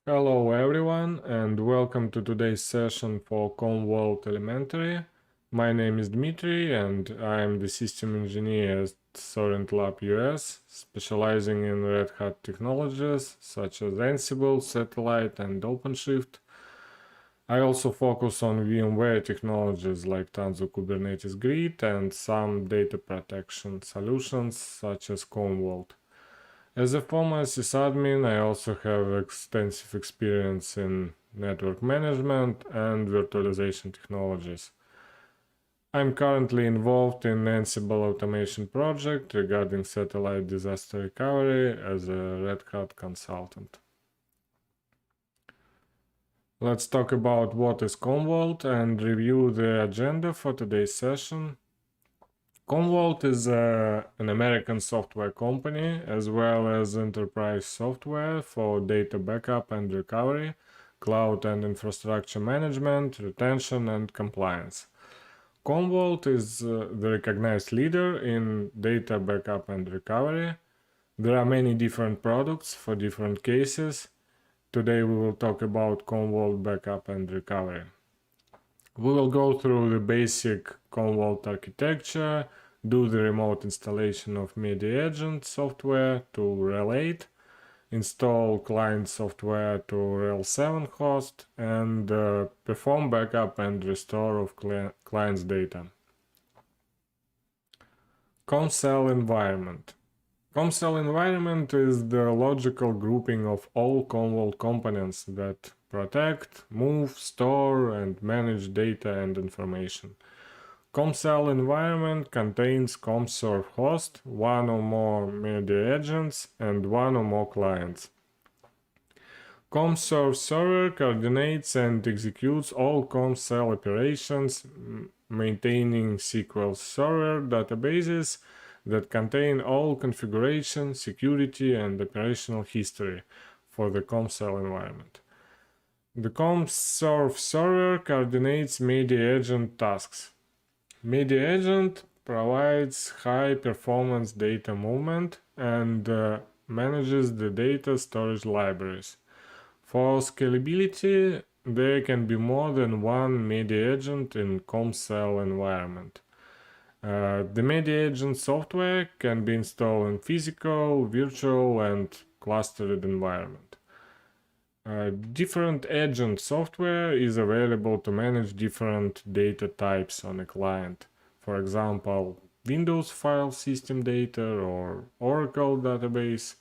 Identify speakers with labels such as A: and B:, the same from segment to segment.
A: Hello everyone and welcome to today's session for Commvault Elementary. My name is DMITRII and I am the system engineer at Sorint US, specializing in Red Hat technologies such as Ansible, Satellite and OpenShift. I also focus on VMware technologies like Tanzu Kubernetes Grid and some data protection solutions such as Commvault. As a former sysadmin, I also have extensive experience in network management and virtualization technologies. I'm currently involved in Ansible automation project regarding satellite disaster recovery as a Red Hat consultant. Let's talk about what is Commvault and review the agenda for today's session. Commvault is an American software company as well as enterprise software for data backup and recovery, cloud and infrastructure management, retention and compliance. Commvault is the recognized leader in data backup and recovery. There are many different products for different cases. Today we will talk about Commvault backup and recovery. We will go through the basic Commvault architecture, do the remote installation of MedaAgent software to RHEL 8, install client software to RHEL 7 host, and perform backup and restore of client's data. CommCell environment. CommCell environment is the logical grouping of all Commvault components that protect, move, store, and manage data and information. CommCell environment contains CommServe host, one or more MedaAgents, and one or more clients. CommServe server coordinates and executes all CommCell operations, maintaining SQL Server databases that contain all configuration, security, and operational history for the CommCell environment. The CommServe server coordinates MedaAgent tasks. MedaAgent provides high-performance data movement and manages the data storage libraries. For scalability, there can be more than one MedaAgent in CommCell environment. The MedaAgent software can be installed in physical, virtual, and clustered environment. Different agent software is available to manage different data types on a client. For example, Windows file system data or Oracle database.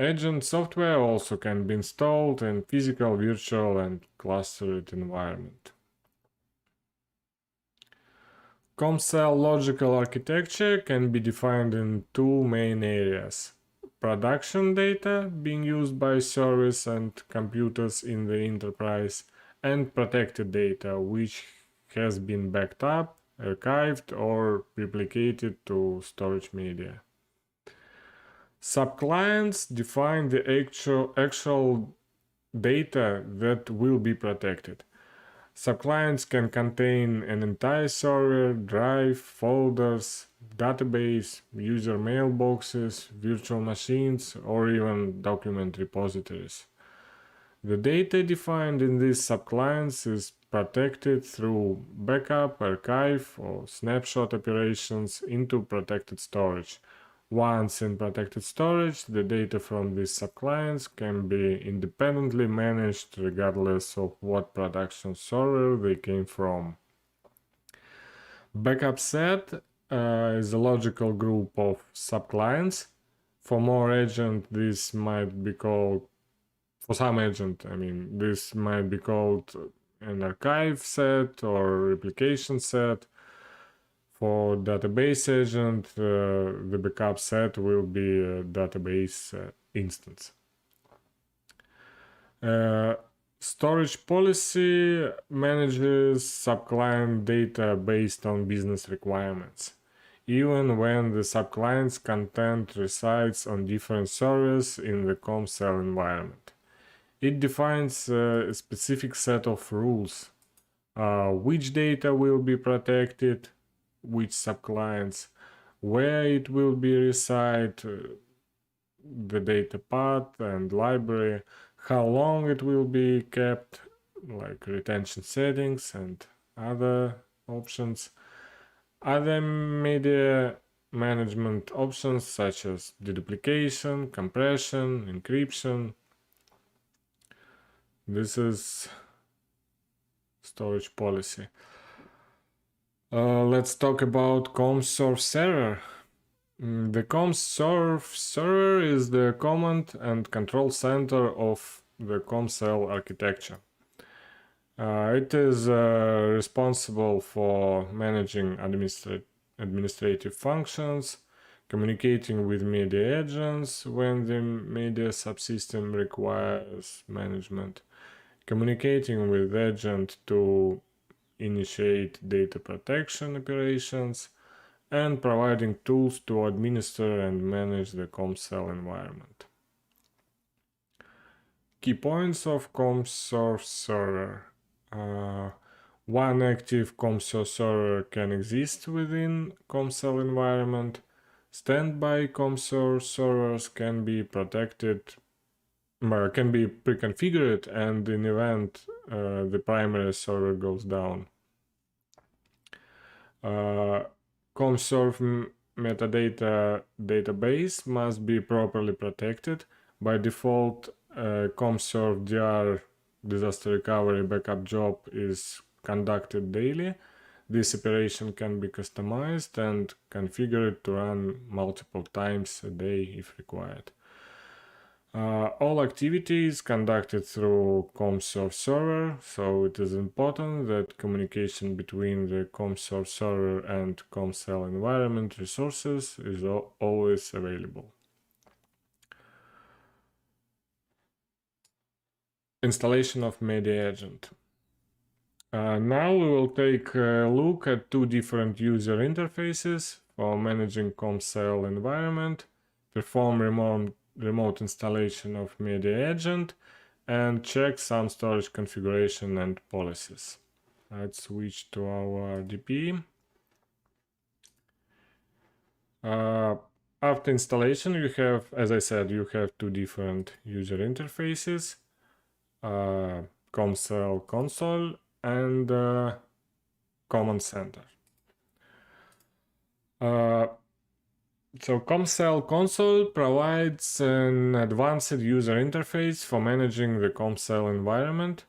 A: Agent software also can be installed in physical, virtual, and clustered environment. CommCell logical architecture can be defined in two main areas: production data being used by service and computers in the enterprise, and protected data which has been backed up, archived, or replicated to storage media. Subclients define the actual data that will be protected. Subclients can contain an entire server, drive, folders, database, user mailboxes, virtual machines, or even document repositories. The data defined in these subclients is protected through backup, archive, or snapshot operations into protected storage. Once in protected storage, the data from these subclients can be independently managed regardless of what production server they came from. Backup set is a logical group of subclients. For more agent, this might be called, for some agent, this might be called an archive set or replication set. For database agent, the backup set will be a database instance. Storage policy manages subclient data based on business requirements, even when the subclient's content resides on different servers in the CommCell environment. It defines a specific set of rules, which data will be protected, which subclients, where it will be reside, the data path and library, how long it will be kept, like retention settings and other options. Other media management options such as deduplication, compression, encryption. This is storage policy. Let's talk about CommSource server. The CommSource server is the command and control center of the CommCell architecture. It is responsible for managing administrative functions, communicating with media agents when the media subsystem requires management, communicating with agent to initiate data protection operations, and providing tools to administer and manage the CommCell environment. Key points of CommSource server. One active CommSource server can exist within CommCell environment. Standby CommSource servers can be protected, can be pre-configured, and in event the primary server goes down. CommSource metadata database must be properly protected. By default, CommSource DR disaster recovery backup job is conducted daily. This operation can be customized and configured to run multiple times a day if required. All activities conducted through CommSource server, so it is important that communication between the CommSource server and CommCell environment resources is always available. Installation of MedaAgent. Now we will take a look at two different user interfaces for managing CommCell environment, perform remote installation of MedaAgent, and check some storage configuration and policies. Let's switch to our RDP. After installation, you have, as I said, you have two different user interfaces, CommCell console and Command Center. So CommCell console provides an advanced user interface for managing the CommCell environment.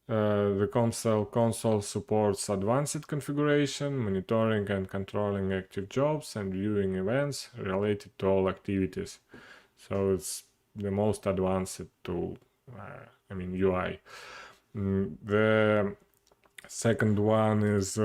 A: The CommCell console supports advanced configuration, monitoring and controlling active jobs, and viewing events related to all activities. So it's the most advanced tool, UI. The second one is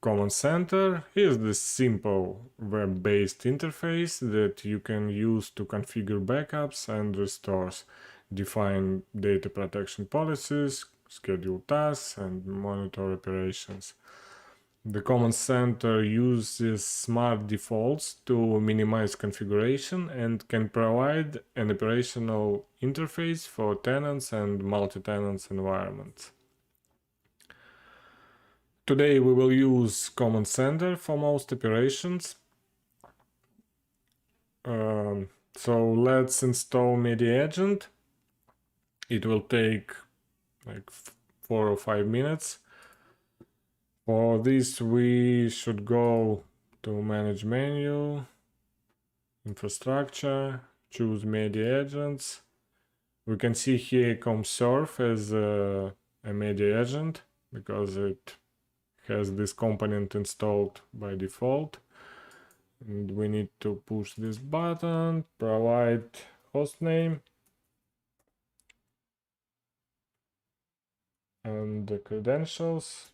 A: Command Center. Is the simple web-based interface that you can use to configure backups and restores, define data protection policies, schedule tasks, and monitor operations. The Command Center uses smart defaults to minimize configuration and can provide an operational interface for tenants and multi-tenants environments. Today we will use Command Center for most operations. So let's install MedaAgent. It will take like 4 or 5 minutes. For this we should go to Manage menu, Infrastructure, choose MedaAgents. We can see here CommSource as a MedaAgent because it has this component installed by default. And we need to push this button, provide hostname and the credentials.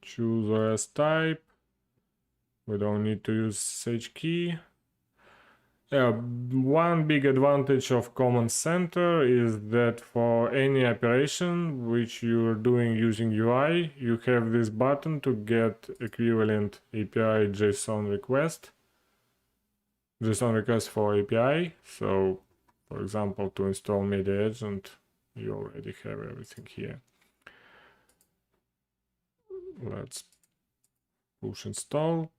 A: Choose OS type. We don't need to use SSH key. One big advantage of Command Center is that for any operation which you're doing using UI, you have this button to get equivalent API JSON request for API. So, for example, to install MedaAgent, you already have everything here. Let's push install.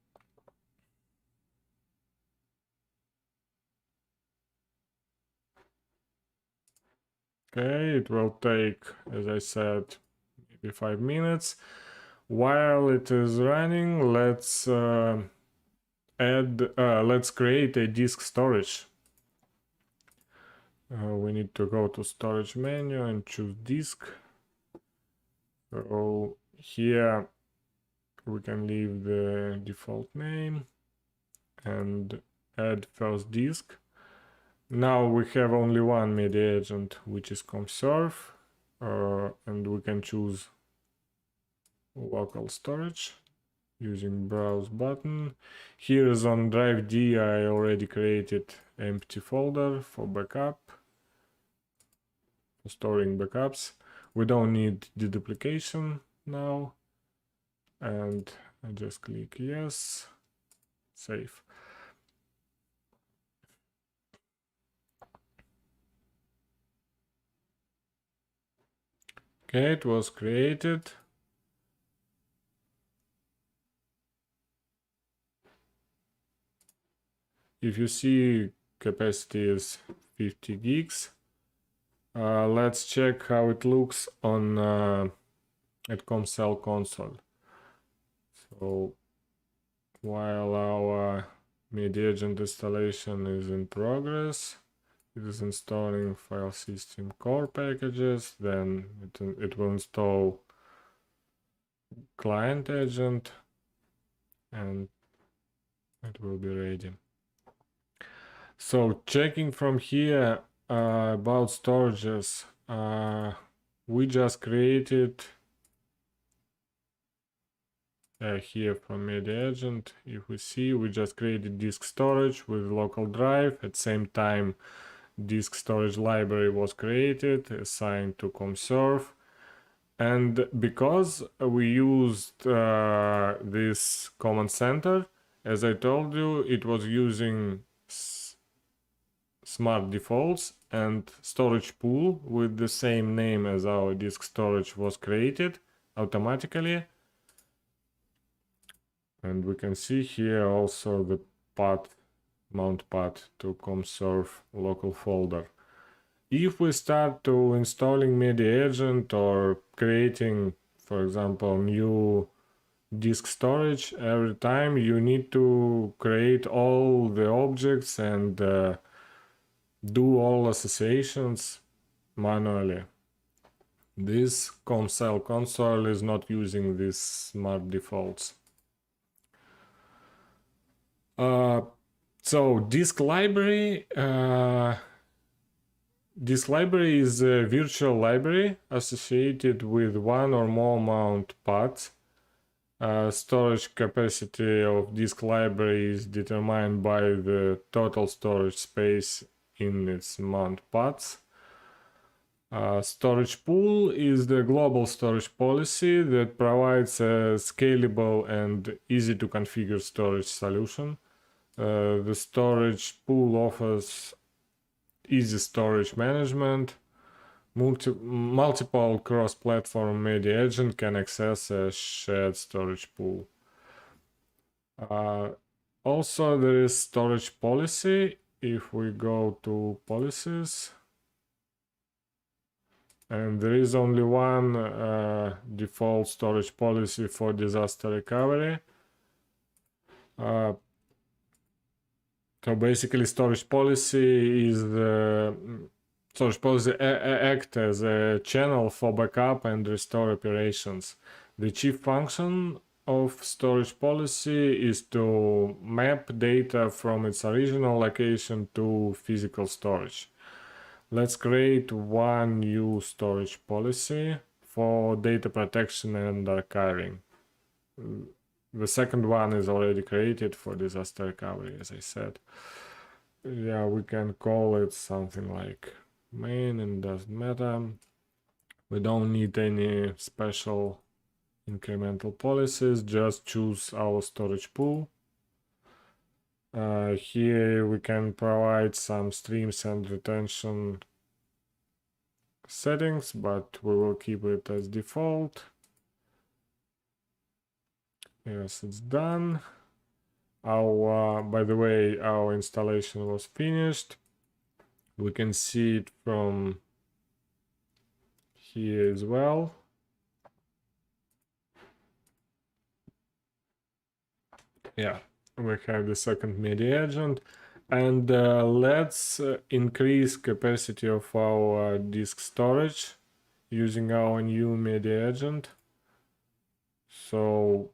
A: Okay, it will take, as I said, maybe 5 minutes. While it is running, let's create a disk storage. We need to go to storage menu and choose disk. So here we can leave the default name and add first disk. Now we have only one MedaAgent, which is Commserve, and we can choose local storage using browse button. Here is on drive D, I already created empty folder for backup, for storing backups. We don't need deduplication now, and I just click yes, save. Okay, it was created. If you see capacity is 50 gigs, let's check how it looks on at Commvault console. So while our MedaAgent installation is in progress, it is installing file system core packages, then it will install client agent and it will be ready. So checking from here about storages, we just created here from MedaAgent. If we see, we just created disk storage with local drive. At the same time, disk storage library was created, assigned to Commserve. And because we used this command center, as I told you, it was using smart defaults, and storage pool with the same name as our disk storage was created automatically. And we can see here also the path, mount path to Commserve local folder. If we start to installing MedaAgent or creating, for example, new disk storage, every time you need to create all the objects and do all associations manually. This Commvault console is not using these smart defaults. So disk library is a virtual library associated with one or more mount paths. Storage capacity of disk library is determined by the total storage space in its mount paths. Storage pool is the global storage policy that provides a scalable and easy to configure storage solution. The storage pool offers easy storage management. Multiple cross-platform MedaAgent can access a shared storage pool. Also, there is storage policy. If we go to policies, and there is only one default storage policy for disaster recovery. So basically, storage policy is the storage policy act as a channel for backup and restore operations. The chief function of storage policy is to map data from its original location to physical storage. Let's create one new storage policy for data protection and archiving. The second one is already created for disaster recovery, as I said. Yeah, we can call it something like main, and doesn't matter. We don't need any special incremental policies, just choose our storage pool. Here we can provide some streams and retention settings, but we will keep it as default. Yes, it's done. By the way, our installation was finished. We can see it from here as well. Yeah, we have the second MedaAgent, and let's increase capacity of our disk storage using our new MedaAgent. So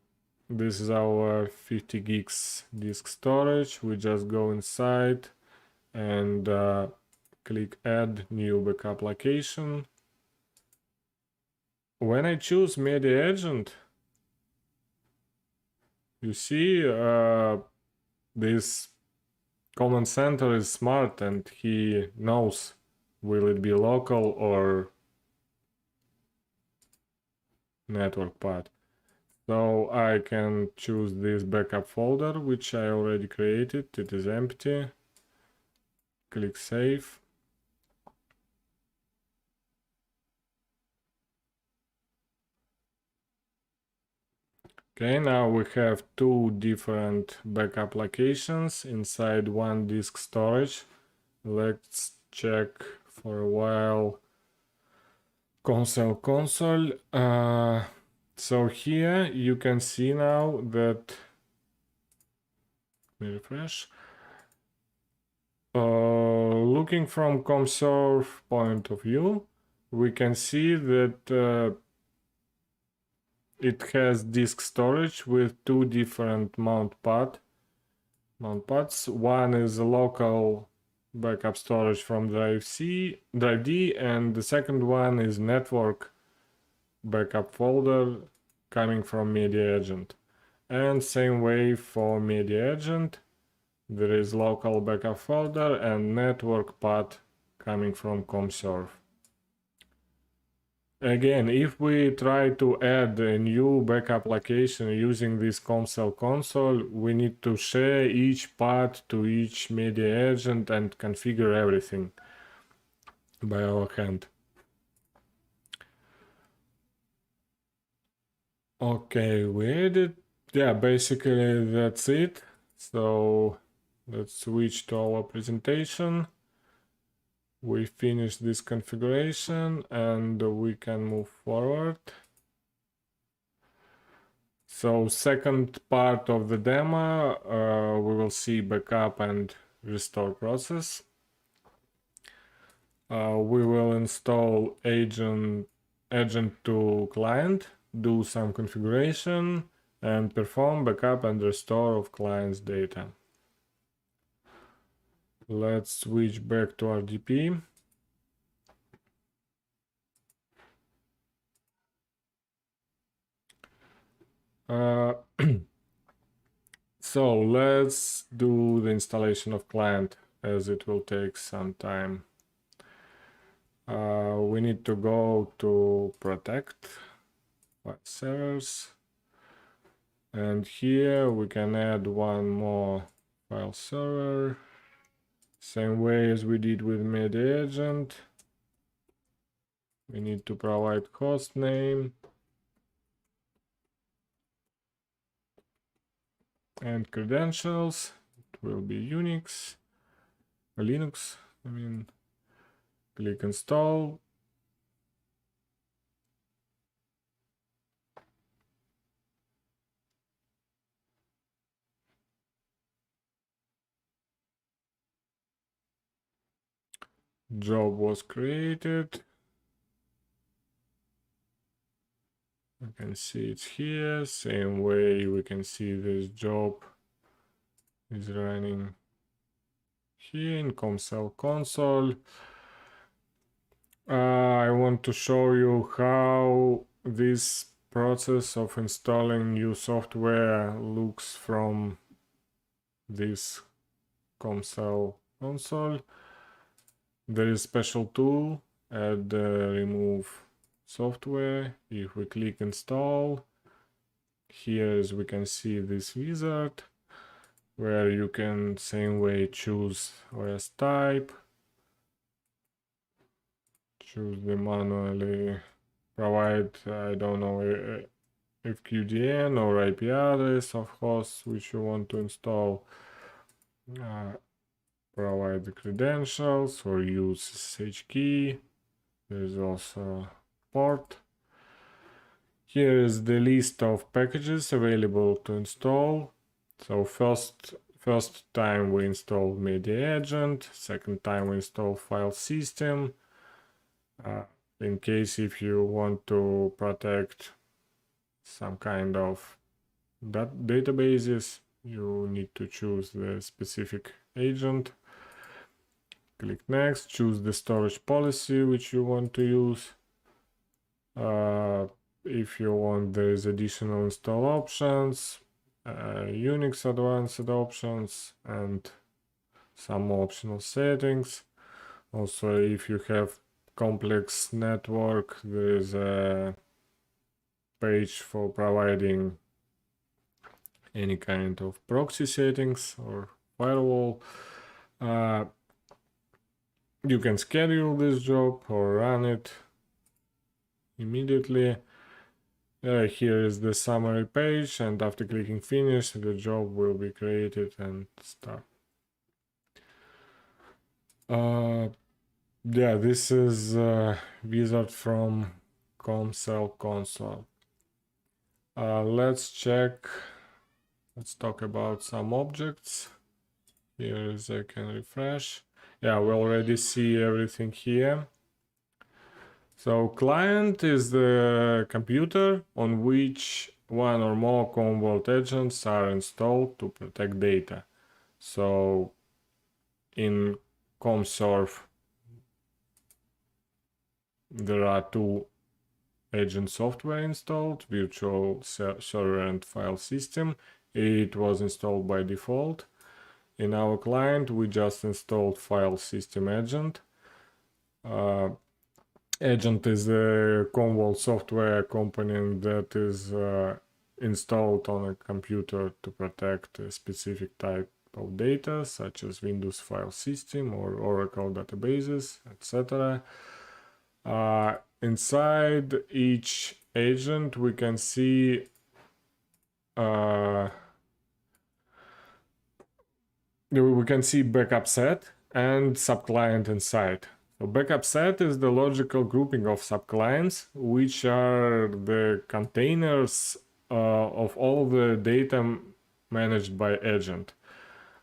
A: this is our 50 gigs disk storage. We just go inside and click add new backup location. When I choose MedaAgent, you see this command center is smart and he knows will it be local or network path. So I can choose this backup folder which I already created. It is empty. Click save. Okay, now we have two different backup locations inside one disk storage. Let's check for a while console. So here you can see now that, let me refresh. Looking from ComServe point of view, we can see that it has disk storage with two different mount paths. One is a local backup storage from drive D, and the second one is network backup folder coming from MedaAgent. And same way for MedaAgent, there is local backup folder and network path coming from ComServe. Again, if we try to add a new backup location using this ComCell console, we need to share each path to each MedaAgent and configure everything by our hand. Okay, we added, yeah, basically that's it. So let's switch to our presentation. We finished this configuration and we can move forward. So second part of the demo, we will see backup and restore process. We will install agent to client, do some configuration, and perform backup and restore of client's data. Let's switch back to RDP. So let's do the installation of client, as it will take some time. We need to go to protect file servers, and here we can add one more file server, same way as we did with MedaAgent. We need to provide host name and credentials. It will be Linux, I mean. Click install. Job was created. You can see it's here. Same way we can see this job is running here in ComCell console. I want to show you how this process of installing new software looks from this ComCell console. There is special tool, add remove software. If we click install, here as we can see this wizard where you can same way choose OS type, choose the manually, provide, I don't know, FQDN or IP address of hosts which you want to install, provide the credentials or use SSH key. There's also port. Here is the list of packages available to install. So first time we install MedaAgent, second time we install file system. In case if you want to protect some kind of databases, you need to choose the specific agent. Click next, choose the storage policy which you want to use. If you want, there is additional install options, Unix advanced options, and some optional settings. Also, if you have complex network, there is a page for providing any kind of proxy settings or firewall. You can schedule this job or run it immediately. Here is the summary page, and after clicking finish, the job will be created and start. Yeah, this is wizard from Commvault console. Let's talk about some objects. Here is I can refresh. Yeah, we already see everything here. So client is the computer on which one or more Commvault agents are installed to protect data. So in CommServe there are two agent software installed, virtual server and file system. It was installed by default. In our client we just installed file system agent. Agent is a Commvault software component that is installed on a computer to protect a specific type of data, such as Windows file system or Oracle databases, etc. Inside each agent, we can see backup set and subclient inside. So backup set is the logical grouping of subclients, which are the containers of all the data managed by agent.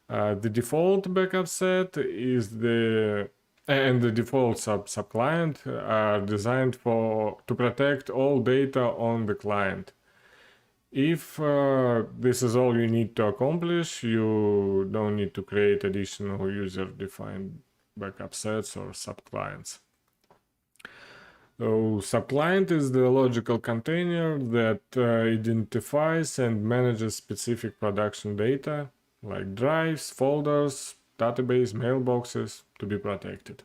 A: The default backup set is the default subclient are designed to protect all data on the client. If this is all you need to accomplish, you don't need to create additional user-defined backup sets or subclients. So subclient is the logical container that identifies and manages specific production data like drives, folders, database, mailboxes to be protected.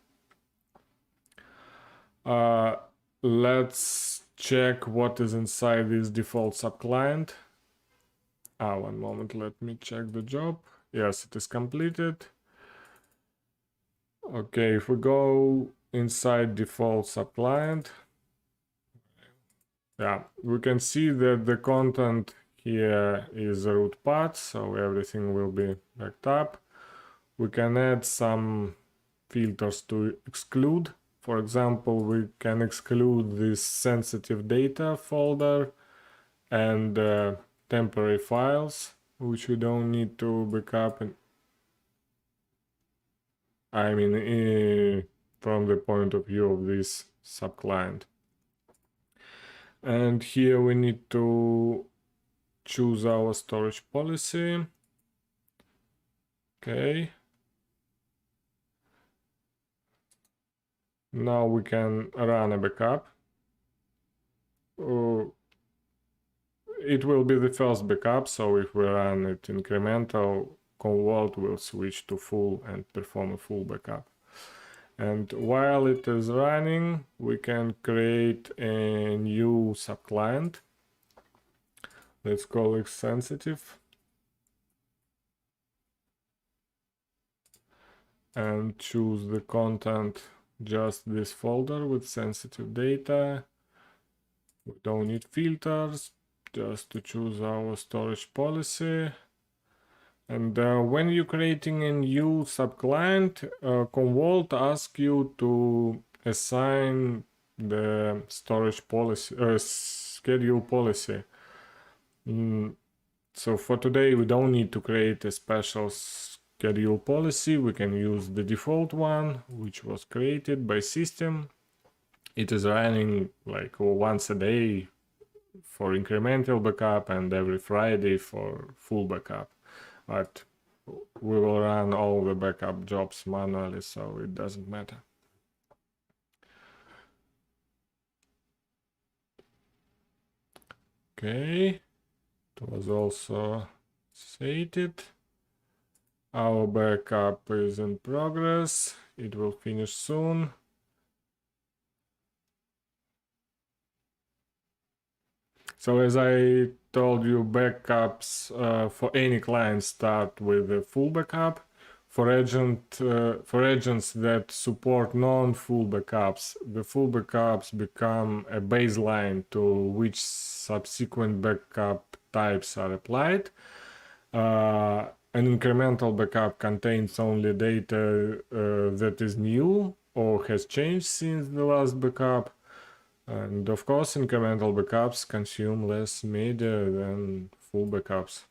A: Let's check what is inside this default subclient. One moment, let me check the job. Yes, it is completed. Okay, if we go inside default subclient, yeah, we can see that the content here is a root path, so everything will be backed up. We can add some filters to exclude. For example, we can exclude this sensitive data folder and temporary files, which we don't need to backup. I mean, from the point of view of this subclient. And here we need to choose our storage policy. Okay. Now we can run a backup. It will be the first backup, so if we run it incremental, Commvault will switch to full and perform a full backup. And while it is running, we can create a new subclient. Let's call it sensitive. And choose the content, just this folder with sensitive data. We don't need filters, just to choose our storage policy. And when you're creating a new subclient, Commvault asks you to assign the storage policy, schedule policy. So for today, we don't need to create a special schedule policy. We can use the default one, which was created by system. It is running like once a day for incremental backup and every Friday for full backup. But we will run all the backup jobs manually, so it doesn't matter. Okay, it was also stated. Our backup is in progress. It will finish soon. So as I told you, backups for any client start with a full backup. For agents that support non-full backups, the full backups become a baseline to which subsequent backup types are applied. An incremental backup contains only data that is new or has changed since the last backup. And of course, incremental backups consume less media than full backups.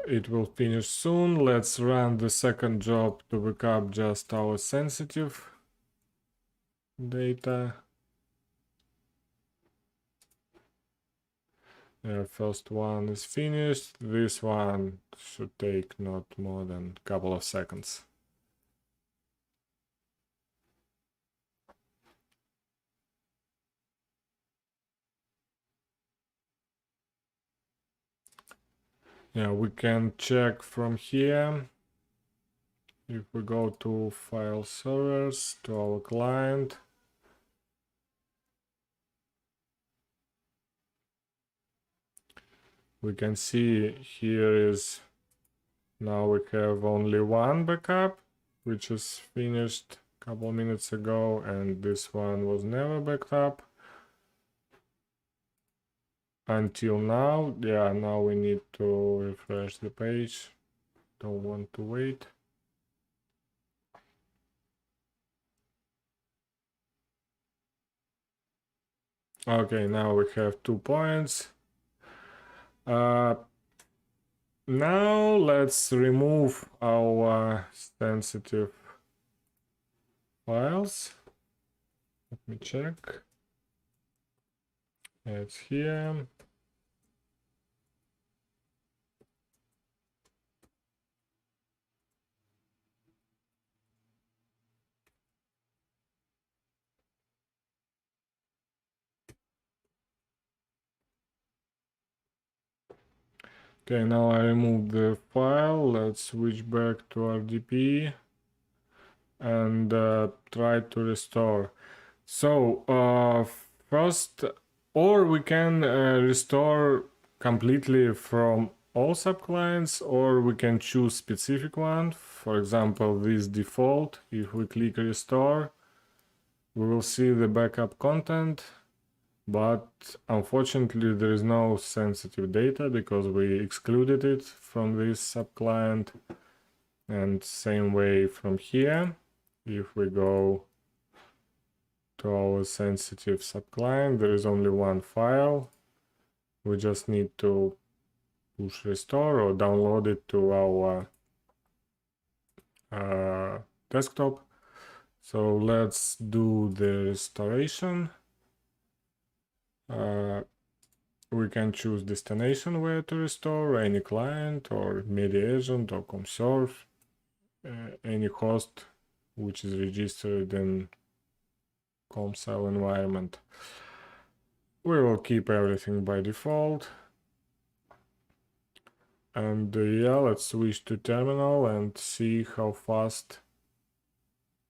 A: It will finish soon. Let's run the second job to backup just our sensitive data. First one is finished. This one should take not more than a couple of seconds. Yeah, we can check from here. If we go to file servers, to our client, we can see here is now we have only one backup, which is finished a couple minutes ago, and this one was never backed up until now. Yeah, now we need to refresh the page. Don't want to wait. Okay, now we have 2 points. Now let's remove our sensitive files. Let me check. It's here. Okay, now I remove the file. Let's switch back to RDP and try to restore. So first, or we can restore completely from all subclients, or we can choose specific one. For example, this default. If we click restore, we will see the backup content, but unfortunately there is no sensitive data because we excluded it from this subclient. And same way from here, if we go to our sensitive subclient, there is only one file. We just need to push restore or download it to our desktop. So let's do the restoration. We can choose destination where to restore, any client or MedaAgent or Commvault, any host which is registered in Commvault environment. We will keep everything by default. And yeah, let's switch to terminal and see how fast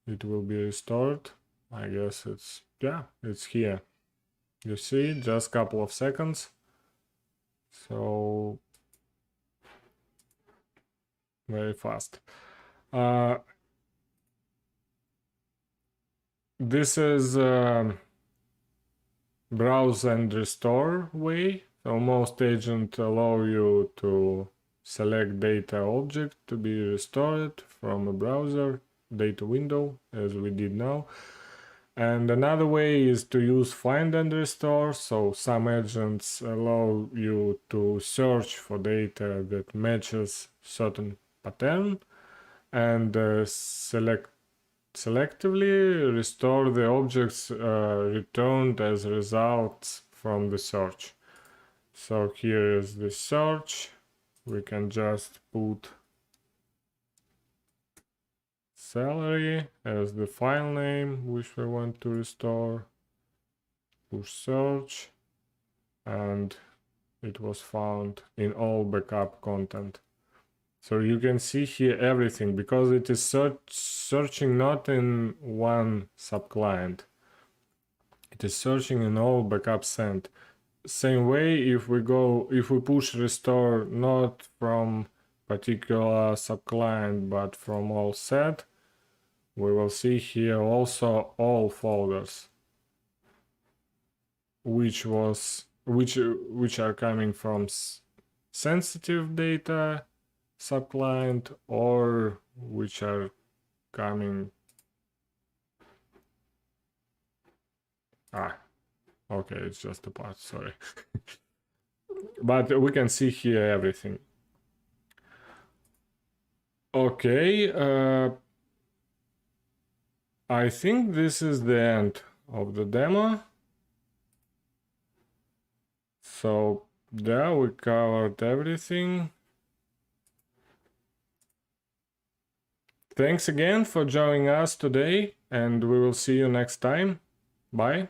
A: it will be restored. I guess it's, yeah, it's here. You see, just a couple of seconds. So very fast. This is browse and restore way. So most agents allow you to select data object to be restored from a browser. data window, as we did now. And another way is to use find and restore. So some agents allow you to search for data that matches certain pattern and selectively restore the objects returned as results from the search. So here is the search. We can just put salary as the file name which we want to restore, push search, and it was found in all backup content. So you can see here everything, because it is searching not in one subclient, it is searching in all backup sent. Same way, if we push restore not from particular subclient but from all set, we will see here also all folders which are coming from sensitive data subclient, or which are coming okay, it's just a part, sorry. But we can see here everything. Okay, I think this is the end of the demo. So there we covered everything. Thanks again for joining us today, and we will see you next time. Bye.